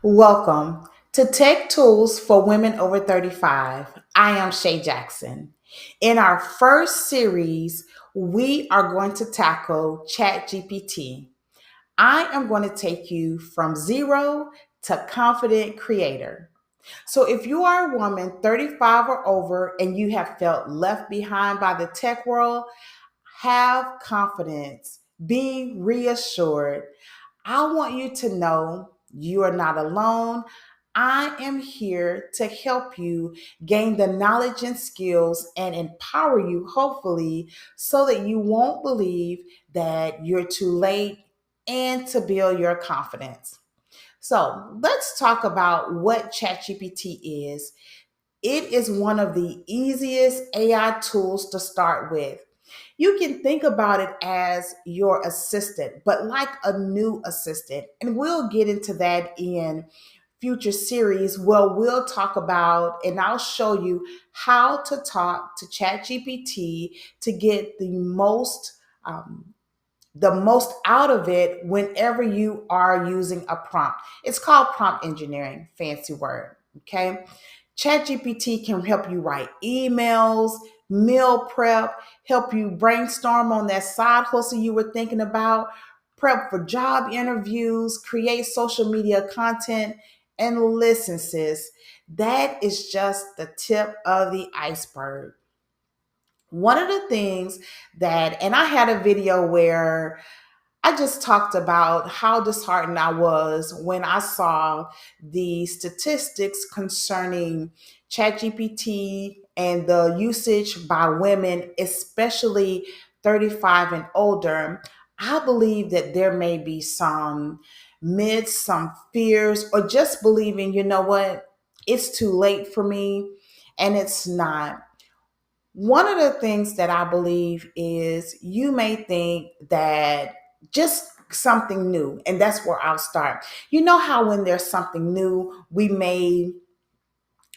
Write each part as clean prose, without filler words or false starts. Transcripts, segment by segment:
Welcome to Tech Tools for Women Over 35. I am Shay Jackson. In our first series, we are going to tackle ChatGPT. I am going to take you from zero to confident creator. So, if you are a woman 35 or over and you have felt left behind by the tech world, have confidence, be reassured. I want you to know you are not alone. I am here to help you gain the knowledge and skills and empower you, hopefully, so that you won't believe that you're too late and to build your confidence. So, let's talk about what ChatGPT is. It is one of the easiest AI tools to start with. You can think about it as your assistant, but like a new assistant. And we'll get into that in future series where we'll talk about and I'll show you how to talk to ChatGPT to get um, the most out of it whenever you are using a prompt. It's called prompt engineering, fancy word. Okay. ChatGPT can help you write emails, meal prep, help you brainstorm on that side hustle you were thinking about, prep for job interviews, create social media content, and listen, sis, that is just the tip of the iceberg. One of the things and I had a video where I just talked about how disheartened I was when I saw the statistics concerning ChatGPT and the usage by women, especially 35 and older. I believe that there may be some myths, some fears, or just believing, you know what, it's too late for me, and it's not. One of the things that I believe is you may think that just something new, and that's where I'll start. You know how when there's something new, we may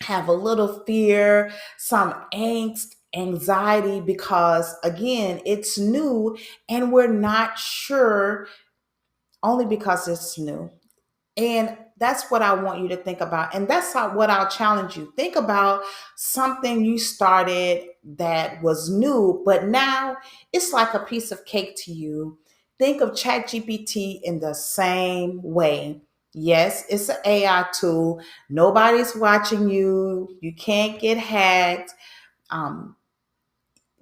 have a little fear, some angst, anxiety, because again, it's new and we're not sure only because it's new. And that's what I want you to think about. And that's what I'll challenge you. Think about something you started that was new, but now it's like a piece of cake to you. Think of ChatGPT in the same way. Yes, it's an AI tool. Nobody's watching you. You can't get hacked. Um,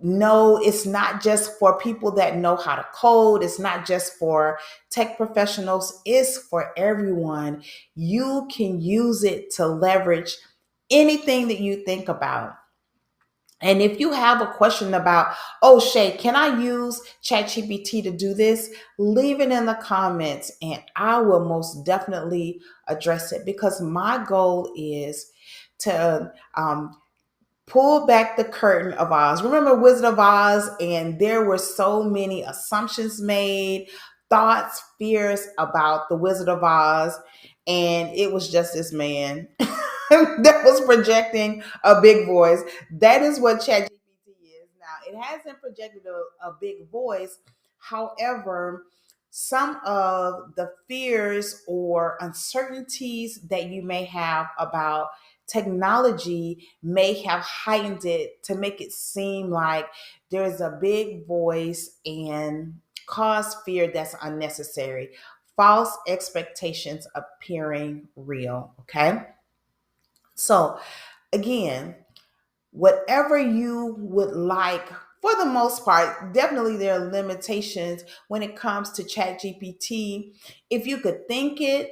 no, it's not just for people that know how to code. It's not just for tech professionals. It's for everyone. You can use it to leverage anything that you think about. And if you have a question about, oh, Shay, can I use ChatGPT to do this? Leave it in the comments and I will most definitely address it because my goal is to pull back the curtain of Oz. Remember Wizard of Oz? And there were so many assumptions made, thoughts, fears about the Wizard of Oz. And it was just this man that was projecting a big voice. That is what ChatGPT is. Now, it hasn't projected a big voice. However, some of the fears or uncertainties that you may have about technology may have heightened it to make it seem like there's a big voice and cause fear that's unnecessary. False expectations appearing real. Okay. So, again, whatever you would like, for the most part, definitely there are limitations when it comes to ChatGPT. If you could think it,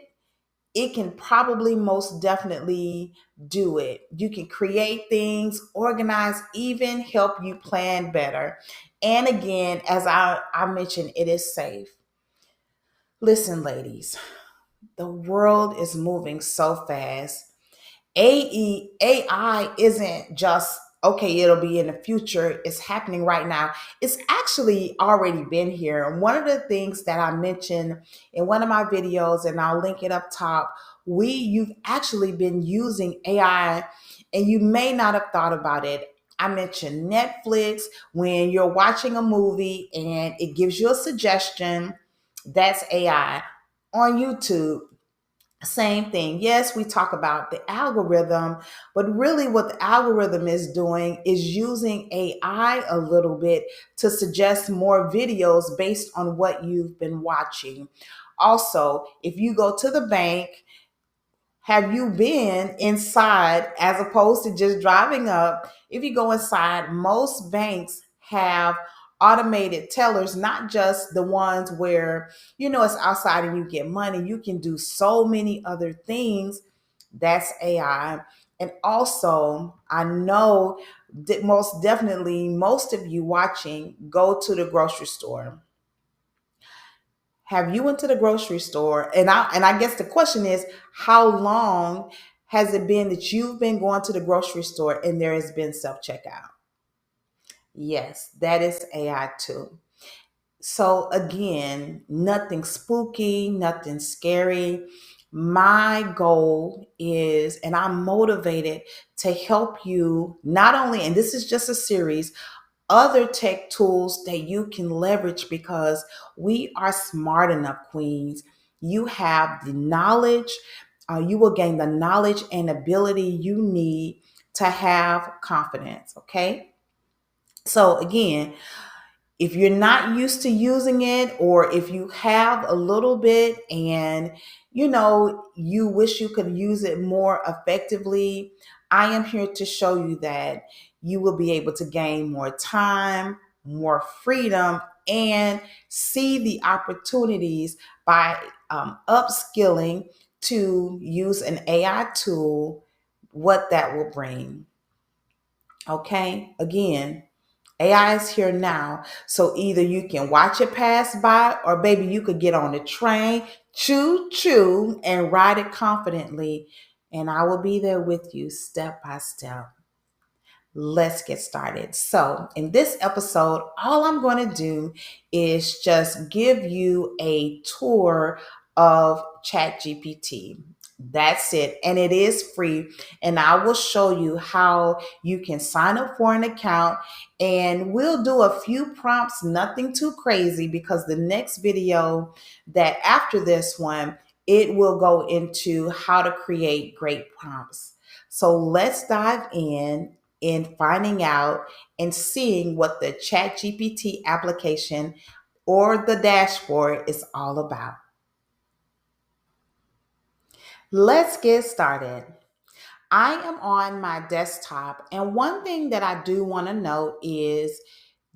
it can probably most definitely do it. You can create things, organize, even help you plan better. And again, as I mentioned, it is safe. Listen, ladies, the world is moving so fast. AI isn't just okay, it'll be in the future. It's happening right now. It's actually already been here. And one of the things that I mentioned in one of my videos, and I'll link it up top, you've actually been using AI and you may not have thought about it. I mentioned Netflix when you're watching a movie and it gives you a suggestion. That's AI. On YouTube, Same thing. Yes, we talk about the algorithm, but really what the algorithm is doing is using AI a little bit to suggest more videos based on what you've been watching. Also, if you go to the bank, have you been inside as opposed to just driving up? If you go inside, most banks have automated tellers, not just the ones where, it's outside and you get money. You can do so many other things. That's AI. And also, I know that most definitely most of you watching go to the grocery store. Have you went to the grocery store? And I guess the question is, how long has it been that you've been going to the grocery store and there has been self checkout? Yes, that is AI too. So again, nothing spooky, nothing scary. My goal is, and I'm motivated to help you not only, and this is just a series, other tech tools that you can leverage because we are smart enough, queens. You have the knowledge, you will gain the knowledge and ability you need to have confidence. Okay. So, again, if you're not used to using it, or if you have a little bit and you wish you could use it more effectively, I am here to show you that you will be able to gain more time, more freedom, and see the opportunities by upskilling to use an AI tool, what that will bring. Okay, again, AI is here now. So either you can watch it pass by, or baby, you could get on the train, choo choo, and ride it confidently. And I will be there with you step by step. Let's get started. So, in this episode, all I'm going to do is just give you a tour of ChatGPT. That's it. And it is free. And I will show you how you can sign up for an account. And we'll do a few prompts, nothing too crazy, because the next video that after this one, it will go into how to create great prompts. So let's dive in finding out and seeing what the ChatGPT application or the dashboard is all about. Let's get started. I am on my desktop, and one thing that I do want to note is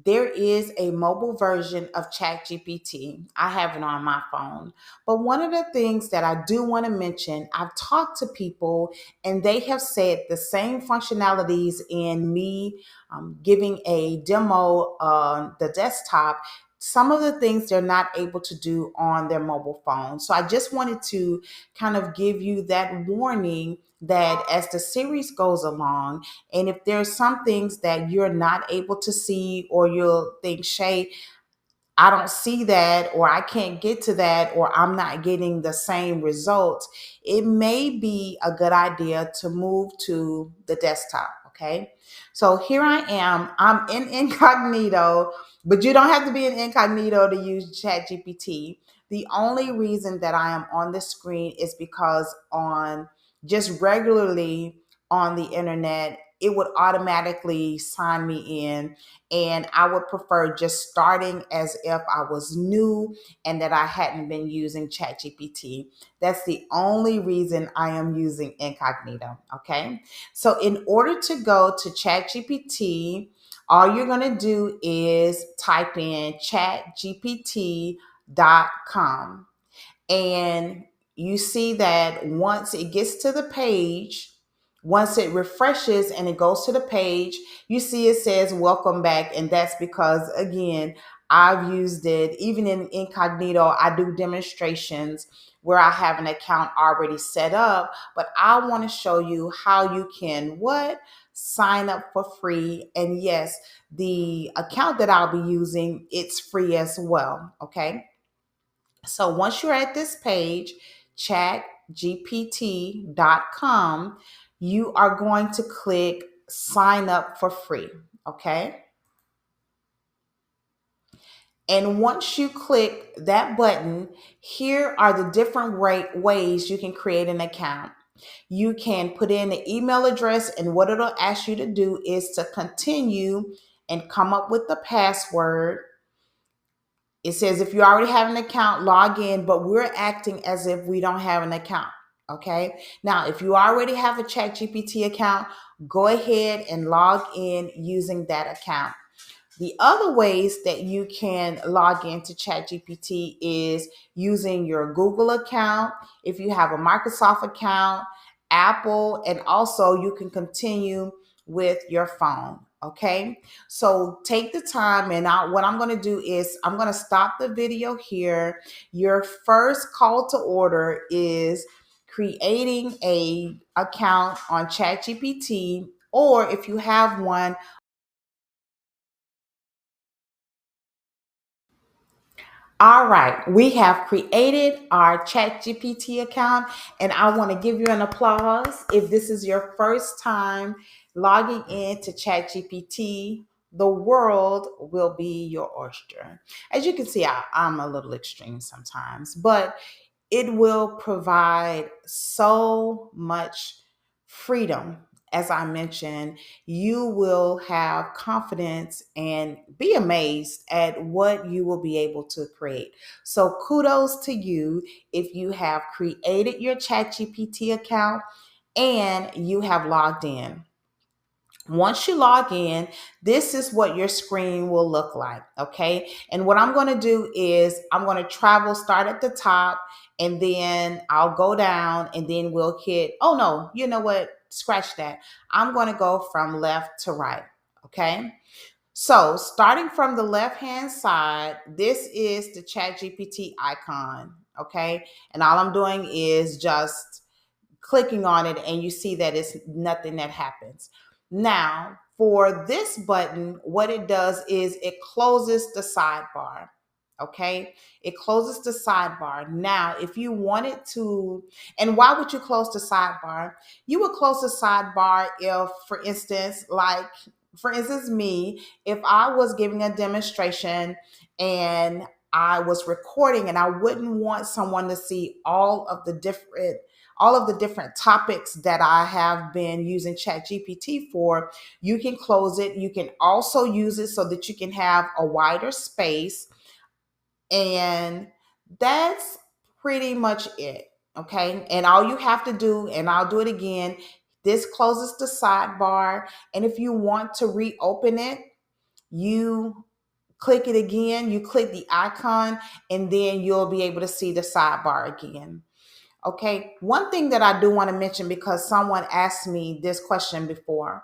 there is a mobile version of ChatGPT. I have it on my phone. But one of the things that I do want to mention, I've talked to people and they have said the same functionalities in me giving a demo on the desktop. Some of the things they're not able to do on their mobile phone. So I just wanted to kind of give you that warning that as the series goes along, and if there's some things that you're not able to see, or you'll think, Shay, I don't see that, or I can't get to that, or I'm not getting the same results, it may be a good idea to move to the desktop. Okay. So here I am. I'm in incognito, but you don't have to be in incognito to use ChatGPT. The only reason that I am on the screen is because on just regularly on the internet, it would automatically sign me in, and I would prefer just starting as if I was new and that I hadn't been using ChatGPT. That's the only reason I am using incognito. Okay. So, in order to go to ChatGPT, all you're going to do is type in chatgpt.com. And you see that once it gets to the page, once it refreshes and it goes to the page, you see it says welcome back. And that's because, again, I've used it even in incognito. I do demonstrations where I have an account already set up, but I want to show you how you can what? Sign up for free. And yes, the account that I'll be using, it's free as well. Okay. So once you're at this page, chatgpt.com, you are going to click sign up for free. Okay. And once you click that button, here are the different ways you can create an account. You can put in the email address, and what it'll ask you to do is to continue and come up with the password. It says if you already have an account, log in, but we're acting as if we don't have an account. Okay. Now, if you already have a ChatGPT account, go ahead and log in using that account. The other ways that you can log into ChatGPT is using your Google account, if you have a Microsoft account, Apple, and also you can continue with your phone. Okay, so take the time, and what I'm going to do is I'm going to stop the video here. Your first call to order is creating a account on ChatGPT, or if you have one. All right, we have created our ChatGPT account, and I want to give you an applause. If this is your first time logging into ChatGPT, the world will be your oyster. As you can see, I'm a little extreme sometimes, but it will provide so much freedom. As I mentioned, you will have confidence and be amazed at what you will be able to create. So, kudos to you if you have created your ChatGPT account and you have logged in. Once you log in, this is what your screen will look like. Okay. And what I'm going to do is I'm going to start at the top, and then I'll go down, and then we'll hit, oh no, you know what? Scratch that. I'm going to go from left to right. Okay. So starting from the left hand side, this is the Chat GPT icon. Okay. And all I'm doing is just clicking on it, and you see that it's nothing that happens. Now, for this button, what it does is it closes the sidebar. Okay, it closes the sidebar. Now, if you wanted to, and why would you close the sidebar? You would close the sidebar if, for instance, me, if I was giving a demonstration and I was recording, and I wouldn't want someone to see all of the different topics that I have been using ChatGPT for, you can close it. You can also use it so that you can have a wider space. And that's pretty much it. Okay. And all you have to do, and I'll do it again, this closes the sidebar. And if you want to reopen it, you click it again, you click the icon, and then you'll be able to see the sidebar again. Okay, one thing that I do want to mention, because someone asked me this question before,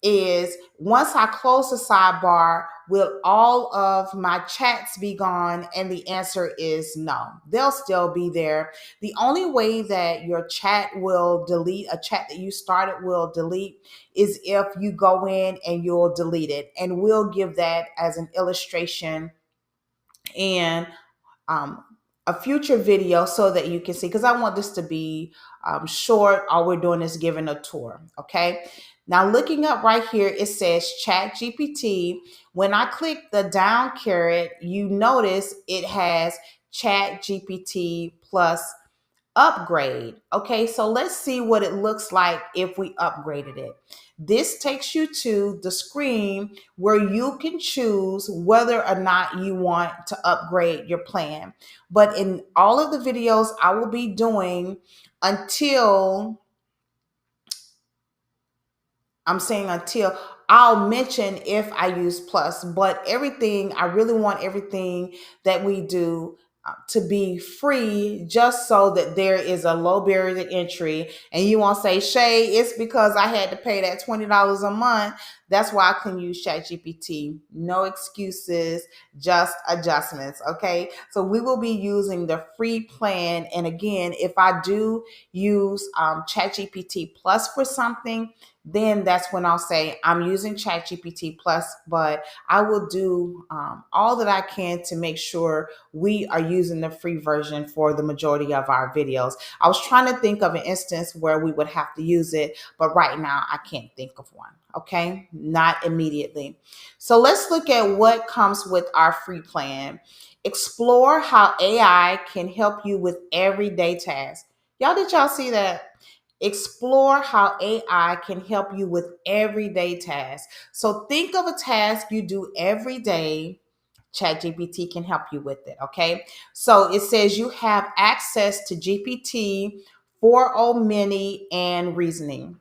is once I close the sidebar, will all of my chats be gone? And the answer is no, they'll still be there. The only way that your chat will delete, a chat that you started will delete, is if you go in and you'll delete it. And we'll give that as an illustration and um, a future video so that you can see, because I want this to be short. All we're doing is giving a tour. Okay. Now, looking up right here, it says Chat GPT. When I click the down caret, you notice it has Chat GPT plus upgrade. Okay, so let's see what it looks like if we upgraded it. This takes you to the screen where you can choose whether or not you want to upgrade your plan. But in all of the videos I will be doing until I'm saying until I'll mention if I use plus, but everything, I really want everything that we do to be free, just so that there is a low barrier to entry. And you won't say, Shay, it's because I had to pay that $20 a month. That's why I couldn't use ChatGPT. No excuses, just adjustments. Okay. So we will be using the free plan. And again, if I do use ChatGPT Plus for something, then that's when I'll say I'm using ChatGPT Plus, but I will do all that I can to make sure we are using the free version for the majority of our videos. I was trying to think of an instance where we would have to use it, but right now I can't think of one. Okay, not immediately. So let's look at what comes with our free plan. Explore how AI can help you with everyday tasks. Y'all, did y'all see that? Explore how AI can help you with everyday tasks. So think of a task you do every day. ChatGPT can help you with it. Okay. So it says you have access to GPT 4.0 mini and reasoning.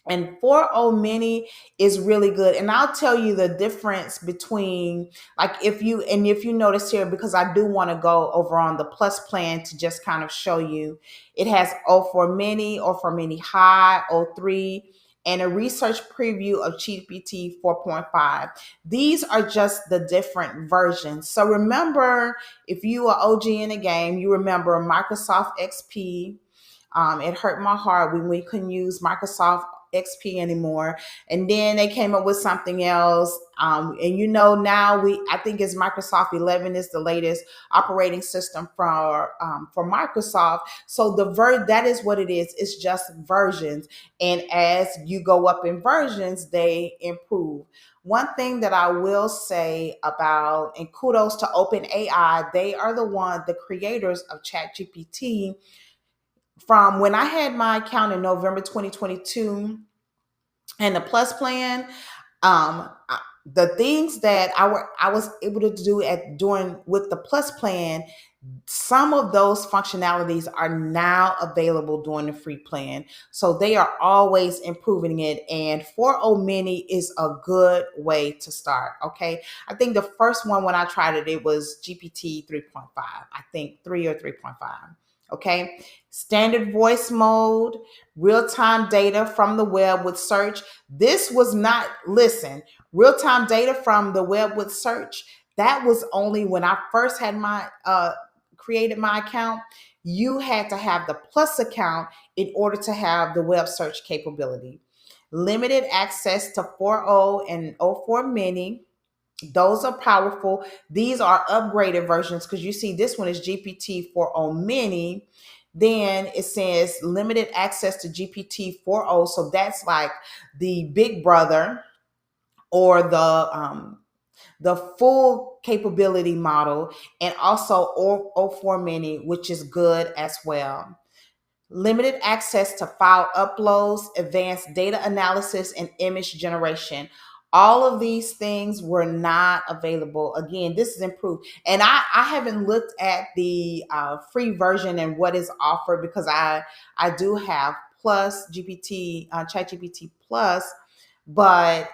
And 4.0 mini is really good. And I'll tell you the difference between, like, if you notice here, because I do want to go over on the plus plan to just kind of show you, it has O4 mini, O4 mini high, O3, and a research preview of GPT 4.5. These are just the different versions. So remember, if you are OG in the game, you remember Microsoft XP. It hurt my heart when we couldn't use Microsoft XP anymore. And then they came up with something else. And now I think it's Microsoft 11 is the latest operating system for Microsoft. So that is what it is. It's just versions. And as you go up in versions, they improve. One thing that I will say about, and kudos to OpenAI, they are the creators of ChatGPT. From when I had my account in November 2022 and the plus plan, the things that I was able to do doing with the plus plan, some of those functionalities are now available during the free plan. So they are always improving it. And 4.0 mini is a good way to start. Okay. I think the first one when I tried it, it was GPT 3.5. I think 3 or 3.5. Okay. Standard voice mode, real time data from the web with search. This was not, listen, real time data from the web with search. That was only when I first had created my account. You had to have the plus account in order to have the web search capability. Limited access to 4.0 and O4 mini. Those are powerful. These are upgraded versions because you see this one is GPT 4.0 mini. Then it says limited access to GPT 4.0. So that's like the big brother or the full capability model, and also O4 mini, which is good as well. Limited access to file uploads, advanced data analysis, and image generation. All of these things were not available. Again, this is improved. And I haven't looked at the free version and what is offered because I do have Plus GPT, ChatGPT Plus, but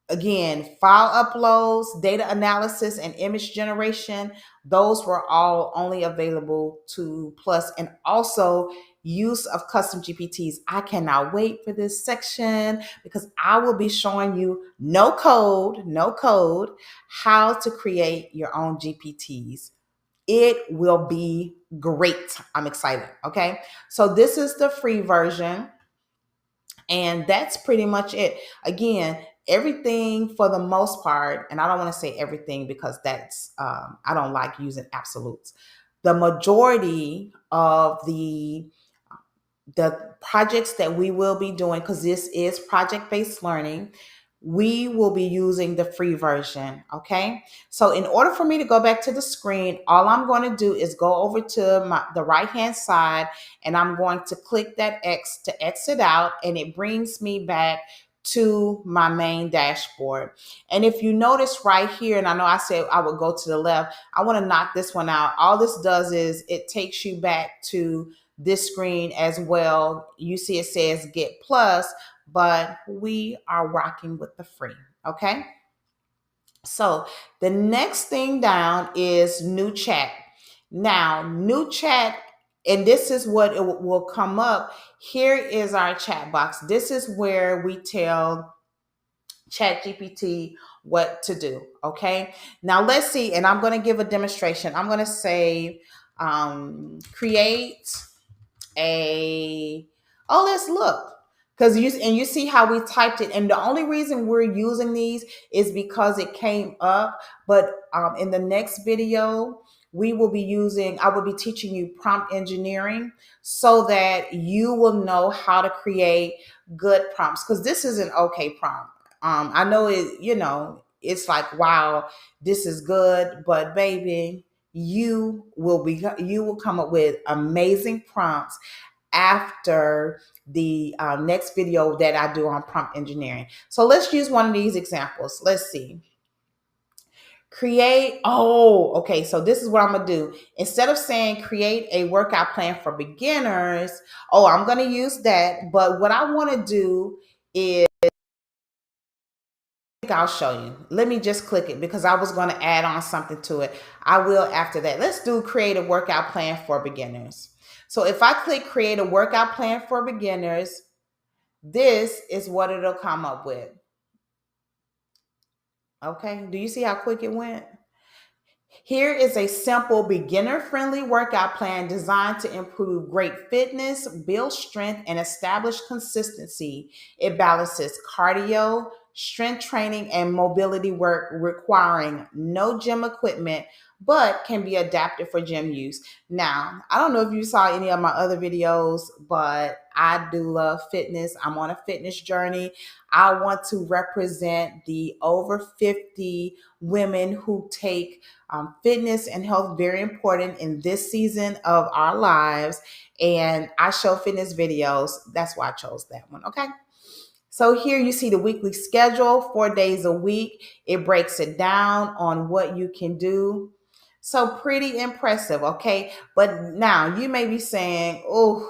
again, file uploads, data analysis, and image generation, those were all only available to Plus, and also use of custom GPTs. I cannot wait for this section because I will be showing you no code, how to create your own GPTs. It will be great. I'm excited. Okay. So this is the free version. And that's pretty much it. Again, everything for the most part, and I don't want to say everything because I don't like using absolutes. The majority of the projects that we will be doing, because this is project-based learning, we will be using the free version. Okay. So in order for me to go back to the screen, all I'm going to do is go over to the right hand side, and I'm going to click that X to exit out, and it brings me back to my main dashboard. And if you notice right here, and I know I said I would go to the left, I want to knock this one out. All this does is it takes you back to this screen as well. You see it says get plus, but we are rocking with the free. Okay. So the next thing down is new chat. Now, new chat, and this is what it will come up. Here is our chat box. This is where we tell ChatGPT what to do. Okay. Now let's see, and I'm going to give a demonstration. I'm going to say, create a, oh, let's look. Because you see how we typed it, and the only reason we're using these is because it came up. But in the next video, I will be teaching you prompt engineering so that you will know how to create good prompts. Because this is an okay prompt. I know it. It's like, wow, this is good, but baby, you will come up with amazing prompts after the next video that I do on prompt engineering. So let's use one of these examples. Let's see. Okay, so this is what I'm going to do. Instead of saying create a workout plan for beginners, I'm going to use that. But what I want to do is, I'll show you. Let me just click it because I was going to add on something to it. I will after that. Let's do create a workout plan for beginners. So if I click create a workout plan for beginners, this is what it'll come up with. Okay, do you see how quick it went? Here is a simple beginner-friendly workout plan designed to improve great fitness, build strength, and establish consistency. It balances cardio, strength training, and mobility work requiring no gym equipment, but can be adapted for gym use. Now, I don't know if you saw any of my other videos, but I do love fitness. I'm on a fitness journey. I want to represent the over 50 women who take fitness and health very important in this season of our lives. And I show fitness videos. That's why I chose that one. Okay. So here you see the weekly schedule, 4 days a week. It breaks it down on what you can do. So pretty impressive. Okay. But now you may be saying, oh,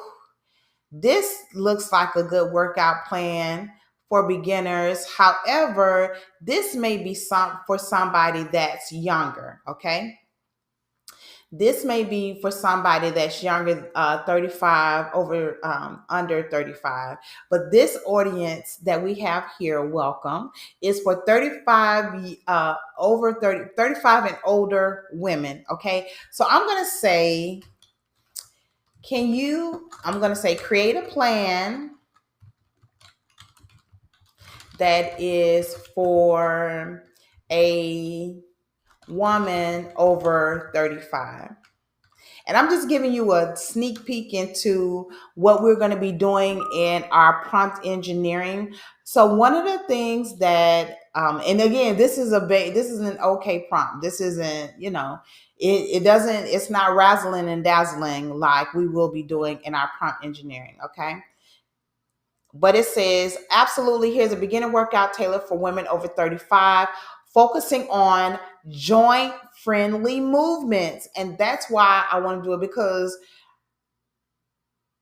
this looks like a good workout plan for beginners. However, this may be for somebody that's younger. Okay. This may be for somebody that's younger, 35 over under 35. But this audience that we have here, welcome, is for 35 over 30, 35 and older women. Okay, so I'm gonna say, I'm gonna say create a plan that is for a woman over 35. And I'm just giving you a sneak peek into what we're going to be doing in our prompt engineering. So one of the things that, and again, this is an okay prompt. This isn't, it's not razzling and dazzling like we will be doing in our prompt engineering. Okay. But it says, absolutely, here's a beginner workout tailored for women over 35, focusing on joint friendly movements. And that's why I want to do it, because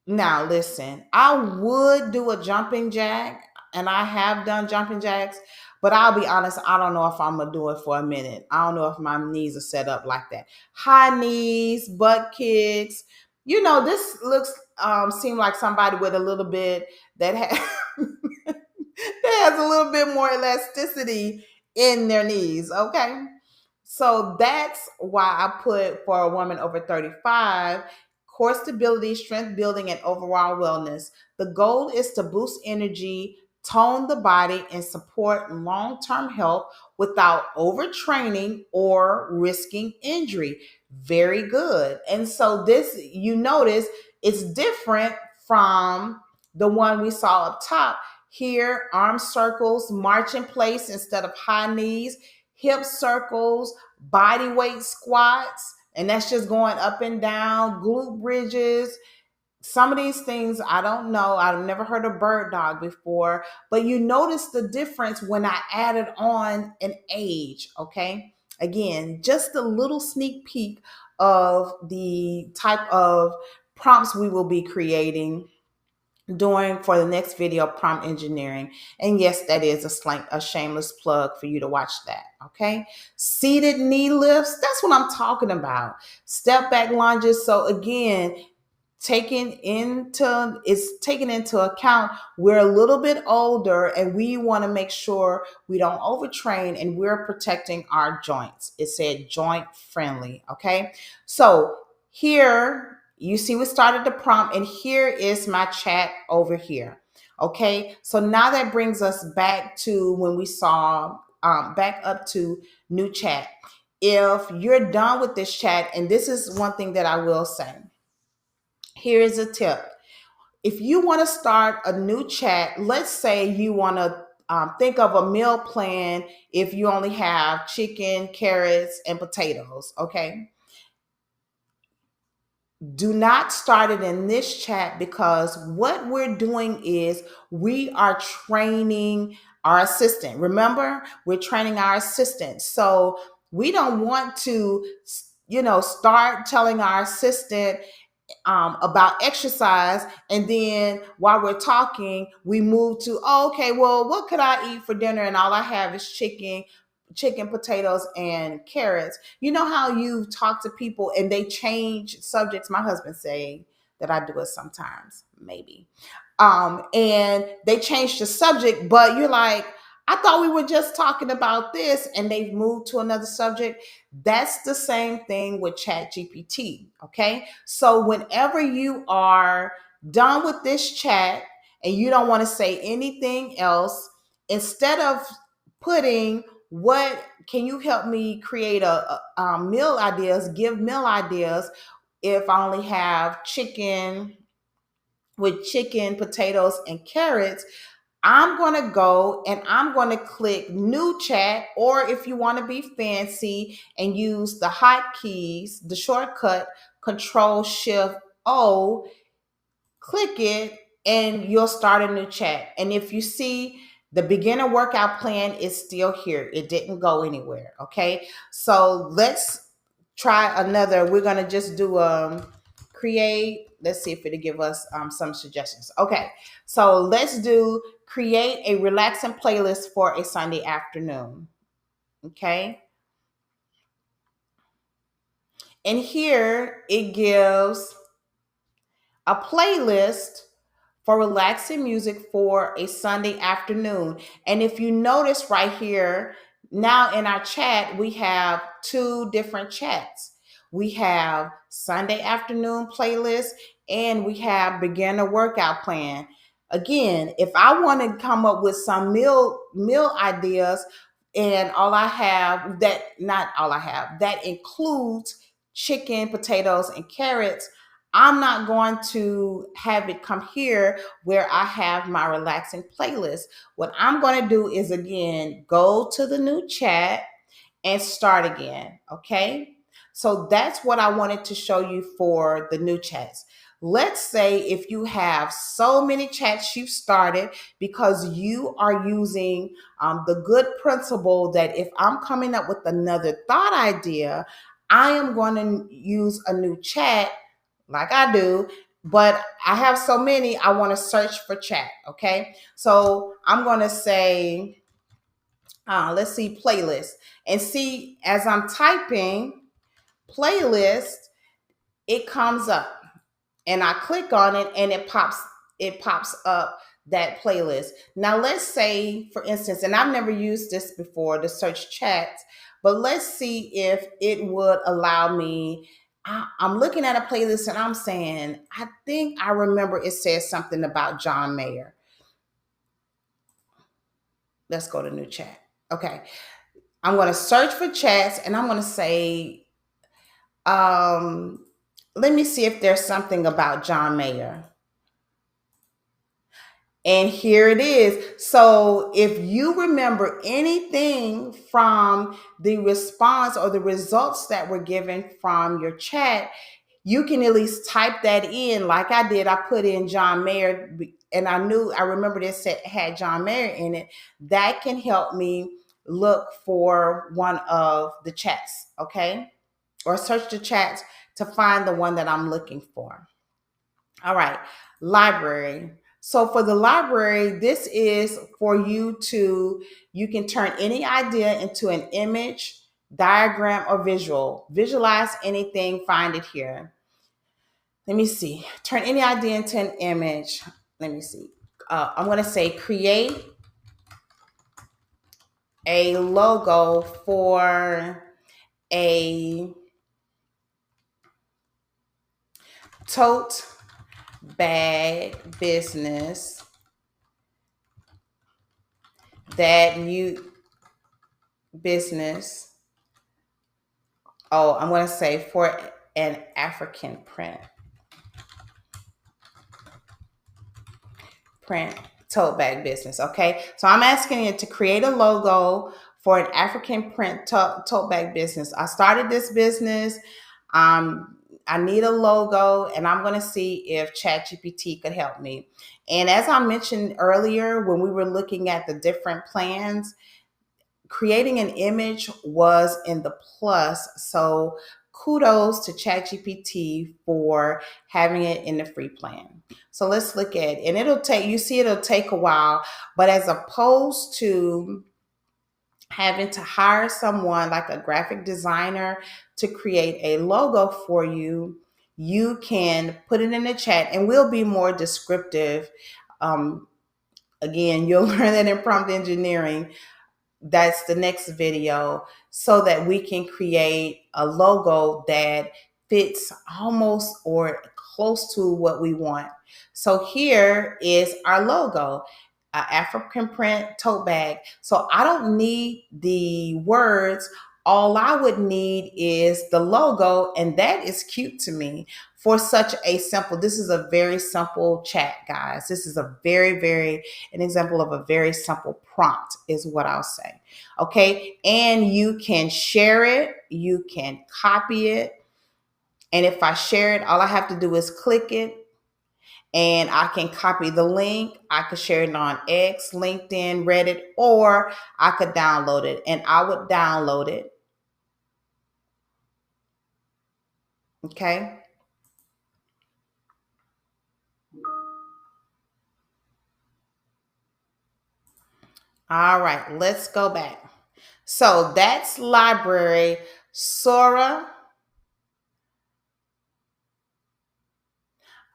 now listen, I would do a jumping jack, and I have done jumping jacks, but I'll be honest, I don't know if I'm going to do it for a minute. I don't know if my knees are set up like that. High knees, butt kicks. This looks seem like somebody with a little bit that that has a little bit more elasticity in their knees. Okay. So that's why I put for a woman over 35, core stability, strength building, and overall wellness. The goal is to boost energy, tone the body, and support long term health without overtraining or risking injury. Very good. And so this, you notice, it's different from the one we saw up top. Here, arm circles, march in place instead of high knees, hip circles, body weight squats, and that's just going up and down, glute bridges. Some of these things I don't know. I've never heard of bird dog before, but you notice the difference when I added on an age. Okay. Again, just a little sneak peek of the type of prompts we will be creating doing for the next video, prompt engineering. And yes, that is a shameless plug for you to watch that. Okay. Seated knee lifts. That's what I'm talking about. Step back lunges. So again, taking into account we're a little bit older and we want to make sure we don't overtrain and we're protecting our joints. It said joint friendly. Okay. So here you see we started the prompt, and here is my chat over here. Okay, so now that brings us back to when we saw back up to new chat. If you're done with this chat, and this is one thing that I will say, here is a tip. If you want to start a new chat, let's say you want to think of a meal plan if you only have chicken, carrots, and potatoes. Okay, do not start it in this chat, because what we're doing is we are training our assistant. Remember, we're training our assistant. So we don't want to, start telling our assistant about exercise, and then while we're talking we move to, oh, okay, well, what could I eat for dinner, and all I have is chicken, potatoes, and carrots. You know how you talk to people and they change subjects? My husband say that I do it sometimes, maybe. And they change the subject, but you're like, I thought we were just talking about this, and they've moved to another subject. That's the same thing with ChatGPT. Okay. So whenever you are done with this chat and you don't want to say anything else, instead of putting, what can you help me create meal ideas, give meal ideas if I only have chicken, with chicken, potatoes, and carrots, I'm going to go and I'm going to click new chat. Or if you want to be fancy and use the hotkeys, the shortcut Control Shift O, click it and you'll start a new chat. And if you see, the beginner workout plan is still here, it didn't go anywhere. Okay, so let's try another. We're going to just do create, let's see if it'll give us some suggestions. Okay, so let's do create a relaxing playlist for a Sunday afternoon. Okay, and here it gives a playlist for relaxing music for a Sunday afternoon. And if you notice right here, now in our chat, we have two different chats. We have Sunday afternoon playlist, and we have beginner workout plan. Again, if I want to come up with some meal ideas, and all I have that, not all I have, that includes chicken, potatoes, and carrots, I'm not going to have it come here where I have my relaxing playlist. What I'm going to do is, again, go to the new chat and start again. Okay. So that's what I wanted to show you for the new chats. Let's say if you have so many chats you've started, because you are using the good principle that if I'm coming up with another thought idea, I am going to use a new chat like I do, but I have so many, I want to search for chat. Okay. So I'm going to say, let's see, playlist, and see, as I'm typing playlist, it comes up and I click on it and it pops up that playlist. Now let's say, for instance, and I've never used this before to search chats, but let's see if it would allow me. I'm looking at a playlist and I'm saying, I think I remember it says something about John Mayer. Let's go to new chat. Okay. I'm going to search for chats and I'm going to say, um, let me see if there's something about John Mayer. And here it is. So if you remember anything from the response or the results that were given from your chat, you can at least type that in like I did. I put in John Mayer, and I remember this had John Mayer in it. That can help me look for one of the chats, okay? Or search the chats to find the one that I'm looking for. All right, library. So for the library, this is for you to, you can turn any idea into an image, diagram, or visual. Visualize anything, find it here. Let me see. Turn any idea into an image. Let me see. I'm going to say create a logo for a tote bag business that you business. Oh, I'm going to say for an African print tote bag business. Okay. So I'm asking you to create a logo for an African print tote bag business. I started this business. Um, I need a logo and I'm going to see if ChatGPT could help me. And as I mentioned earlier, when we were looking at the different plans, creating an image was in the plus. So kudos to ChatGPT for having it in the free plan. So let's look at it. And it'll take a while, but as opposed to having to hire someone like a graphic designer to create a logo for you, you can put it in the chat and we'll be more descriptive. Um, Again, you'll learn that in prompt engineering. That's the next video, so that we can create a logo that fits almost or close to what we want. So here is our logo, African print tote bag. So I don't need the words. All I would need is the logo, and that is cute to me for such a simple. This is a very simple chat, guys. This is a very an example of a very simple prompt, is what I'll say. Okay. And you can share it, you can copy it. And if I share it, all I have to do is click it and I can copy the link. I could share it on X, LinkedIn, Reddit, or I could download it, and I would download it. Okay. All right. Let's go back. So that's library. Sora,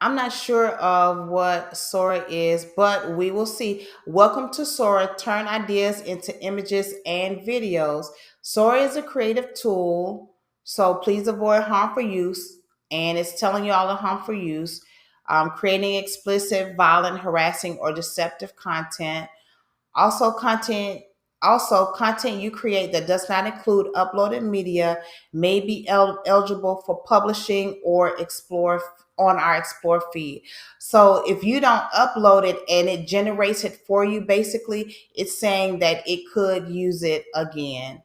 I'm not sure of what Sora is, but we will see. Welcome to Sora. Turn ideas into images and videos. Sora is a creative tool, so please avoid harmful use. And it's telling you all the harmful use. Creating explicit, violent, harassing, or deceptive content. Also, content you create that does not include uploaded media may be eligible for publishing or explore on our explore feed. So if you don't upload it and it generates it for you, basically it's saying that it could use it again.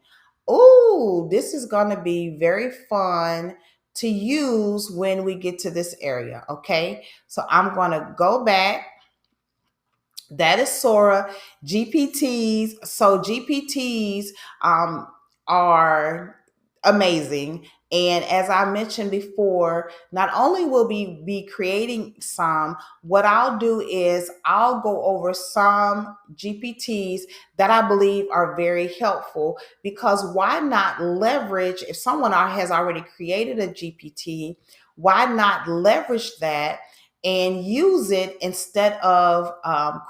Oh, this is going to be very fun to use when we get to this area. Okay. So I'm going to go back. That is Sora. GPTs. So GPTs are amazing. And as I mentioned before, not only will we be creating some, what I'll do is I'll go over some GPTs that I believe are very helpful, because why not leverage, if someone has already created a GPT, why not leverage that and use it instead of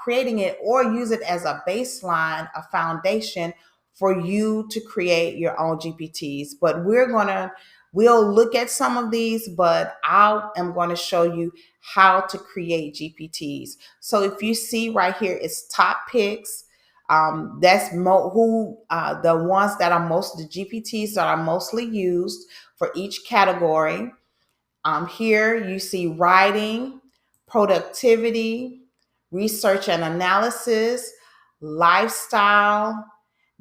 creating it, or use it as a baseline, a foundation for you to create your own GPTs. But we'll look at some of these, but I am going to show you how to create GPTs. So if you see right here, it's top picks. That's the ones that are the GPTs that are mostly used for each category. Here you see writing, productivity, research and analysis, lifestyle,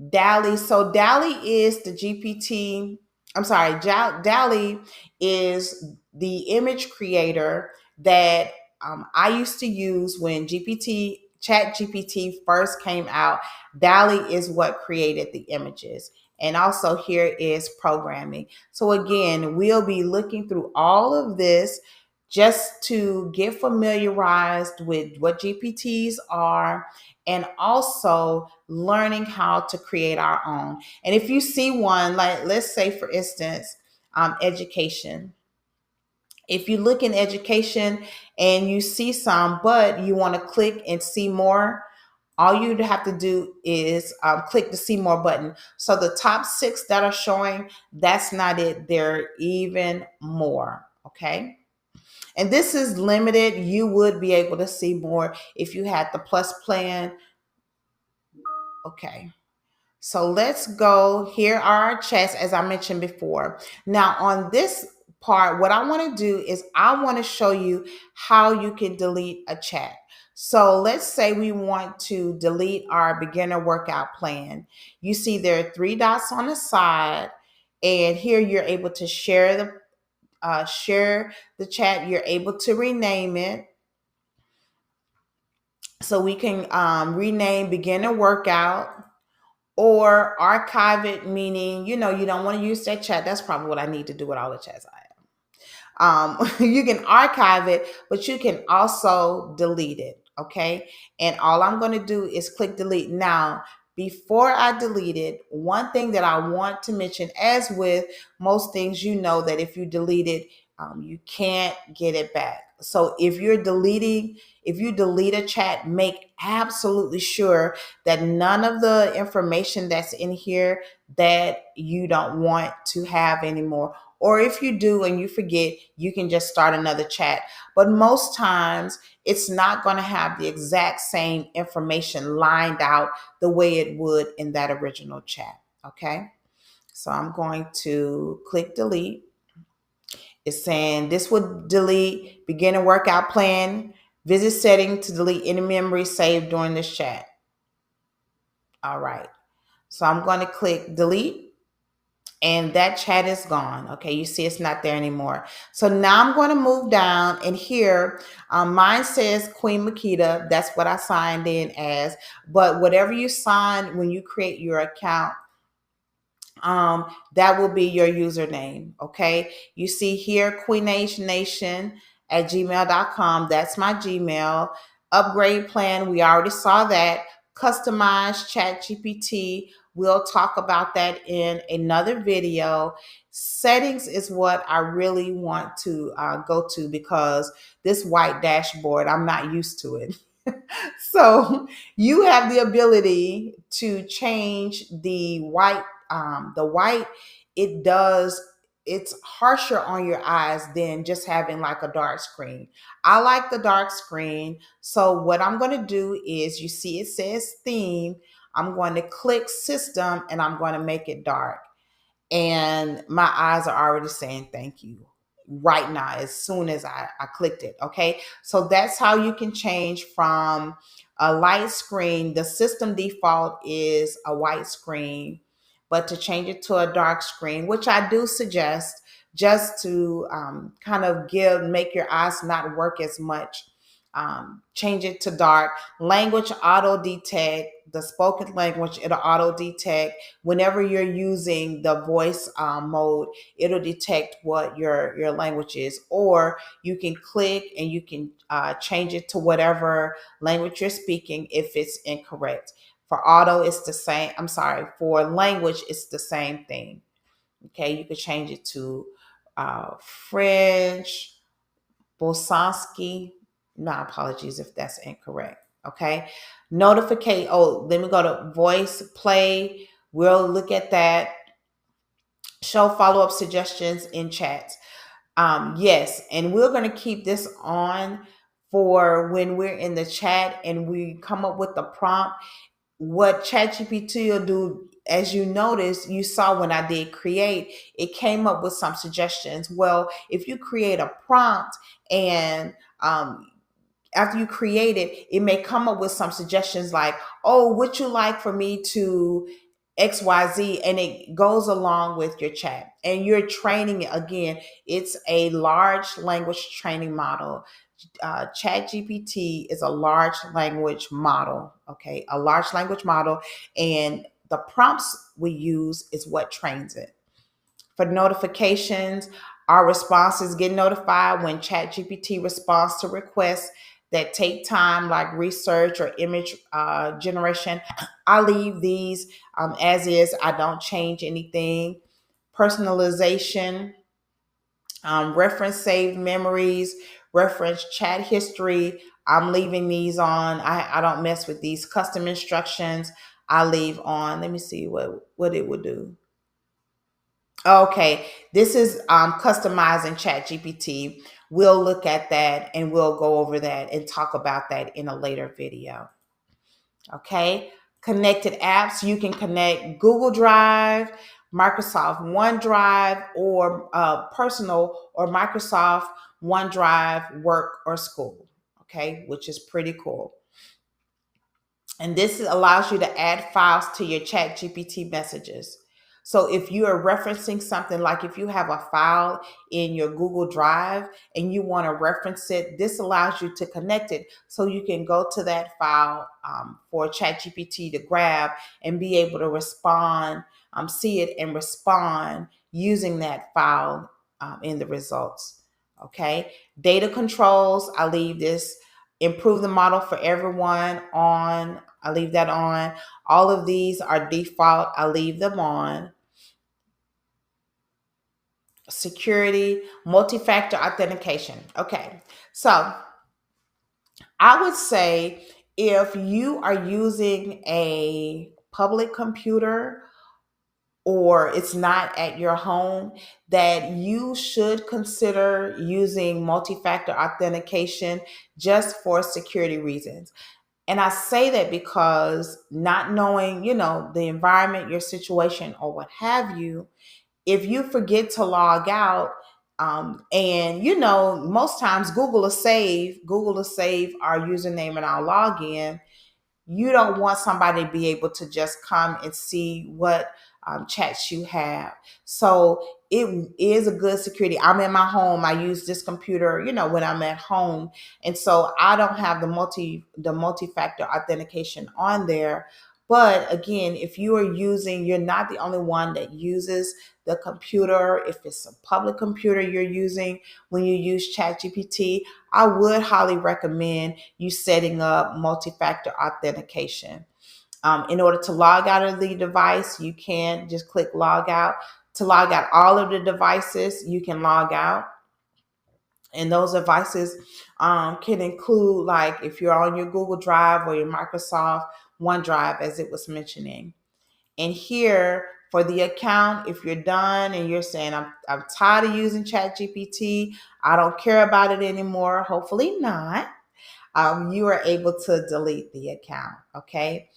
DALI. So DALI is the GPT. I'm sorry, DALI is the image creator that I used to use when Chat GPT first came out. DALI is what created the images. And also here is programming. So again, we'll be looking through all of this just to get familiarized with what GPTs are, and also learning how to create our own. And if you see one, like let's say for instance, education. If you look in education and you see some, but you want to click and see more, all you'd have to do is click the see more button. So the top 6 that are showing, that's not it. There are even more. Okay. And this is limited. You would be able to see more if you had the plus plan. Okay. So let's go. Here are our chats as I mentioned before. Now on this part, what I want to do is I want to show you how you can delete a chat. So let's say we want to delete our beginner workout plan. You see there are three dots on the side, and here you're able to share the chat. You're able to rename it. So we can rename beginner workout or archive it, meaning, you don't want to use that chat. That's probably what I need to do with all the chats I have. You can archive it, but you can also delete it. Okay. And all I'm going to do is click delete. Now, before I delete it, one thing that I want to mention, as with most things, that if you delete it, you can't get it back. So if you delete a chat, make absolutely sure that none of the information that's in here that you don't want to have anymore, or if you do and you forget, you can just start another chat. But most times, it's not going to have the exact same information lined out the way it would in that original chat. Okay. So I'm going to click delete. It's saying this would delete beginner workout plan. Visit setting to delete any memory saved during this chat. All right. So I'm going to click delete. And that chat is gone. Okay, you see it's not there anymore. So now I'm going to move down, and here mine says Queen Makita. That's what I signed in as. But whatever you sign when you create your account, that will be your username. Okay, you see here queenagenation at gmail.com. That's my Gmail. Upgrade plan, we already saw that. Customized chat GPT, we'll talk about that in another video. Settings is what I really want to go to, because this white dashboard, I'm not used to it. So you have the ability to change the white. The white, it does, it's harsher on your eyes than just having like a dark screen. I like the dark screen. So what I'm going to do is, you see it says theme. I'm going to click system and I'm going to make it dark. And my eyes are already saying thank you right now as soon as I clicked it. Okay, so that's how you can change from a light screen. The system default is a white screen, but to change it to a dark screen, which I do suggest, just to kind of make your eyes not work as much, change it to dark. Language auto detect, the spoken language, it'll auto detect. Whenever you're using the voice mode, it'll detect what your language is. Or you can click and you can change it to whatever language you're speaking if it's incorrect. For auto, it's the same. I'm sorry, for language, it's the same thing. Okay, you could change it to French, Bosanski. My apologies if that's incorrect. Okay. Notificate. Oh, let me go to voice play. We'll look at that. Show follow up suggestions in chats. Yes. And we're going to keep this on for when we're in the chat and we come up with the prompt. What ChatGPT will do, as you notice, you saw when I did create, it came up with some suggestions. Well, if you create a prompt and after you create it, it may come up with some suggestions like, oh, would you like for me to XYZ? And it goes along with your chat. And you're training it again. It's a large language training model. ChatGPT is a large language model. Okay, a large language model. And the prompts we use is what trains it. For notifications, our responses get notified when ChatGPT responds to requests that take time, like research or image generation. I leave these as is. I don't change anything. Personalization, reference saved memories, reference chat history. I'm leaving these on. I don't mess with these. Custom instructions, I leave on. Let me see what it would do. Okay, this is customizing Chat GPT. We'll look at that and we'll go over that and talk about that in a later video. Okay, Connected apps, you can connect Google Drive, Microsoft OneDrive, or personal or Microsoft OneDrive work or school. Okay, which is pretty cool. And this allows you to add files to your chat GPT messages. So if you are referencing something, like if you have a file in your Google Drive and you want to reference it, this allows you to connect it so you can go to that file for ChatGPT to grab and be able to respond, see it and respond using that file in the results. Okay. Data controls, I leave this. Improve the model for everyone on. I leave that on. All of these are default. I leave them on. Security, multi-factor authentication. Okay. So I would say if you are using a public computer or it's not at your home, that you should consider using multi-factor authentication just for security reasons. And I say that because not knowing, the environment, your situation, or what have you, if you forget to log out, and most times Google will save our username and our login. You don't want somebody to be able to just come and see what chats you have. So it is a good security. I'm in my home. I use this computer, when I'm at home. And so I don't have the multi-factor authentication on there. But again, if you're not the only one that uses the computer. If it's a public computer you're using when you use ChatGPT, I would highly recommend you setting up multi-factor authentication. In order to log out of the device, you can just click log out. To log out all of the devices, you can log out. And those devices can include, like, if you're on your Google Drive or your Microsoft OneDrive, as it was mentioning. And here for the account, if you're done and you're saying, I'm tired of using ChatGPT, I don't care about it anymore, hopefully not, you are able to delete the account. Okay.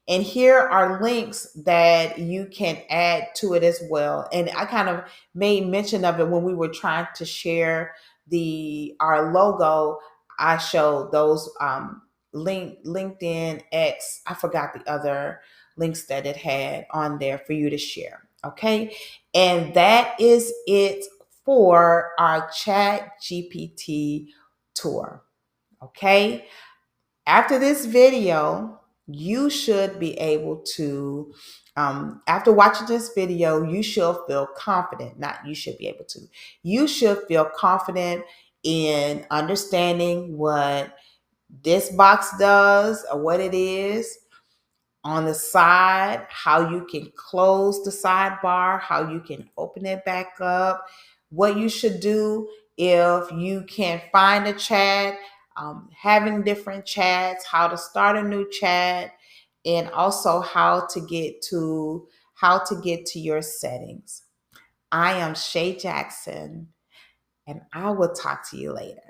And here are links that you can add to it as well. And I kind of made mention of it when we were trying to share our logo. I showed those LinkedIn, X. I forgot the other links that it had on there for you to share. Okay. And that is it for our Chat GPT tour. Okay. After this video, you should be able to, after watching this video, you should feel confident. Not you should be able to. You should feel confident in understanding what this box does or what it is. On the side, how you can close the sidebar, how you can open it back up, what you should do if you can't find a chat, having different chats, how to start a new chat, and also how to get to your settings. I am Shay Jackson, and I will talk to you later.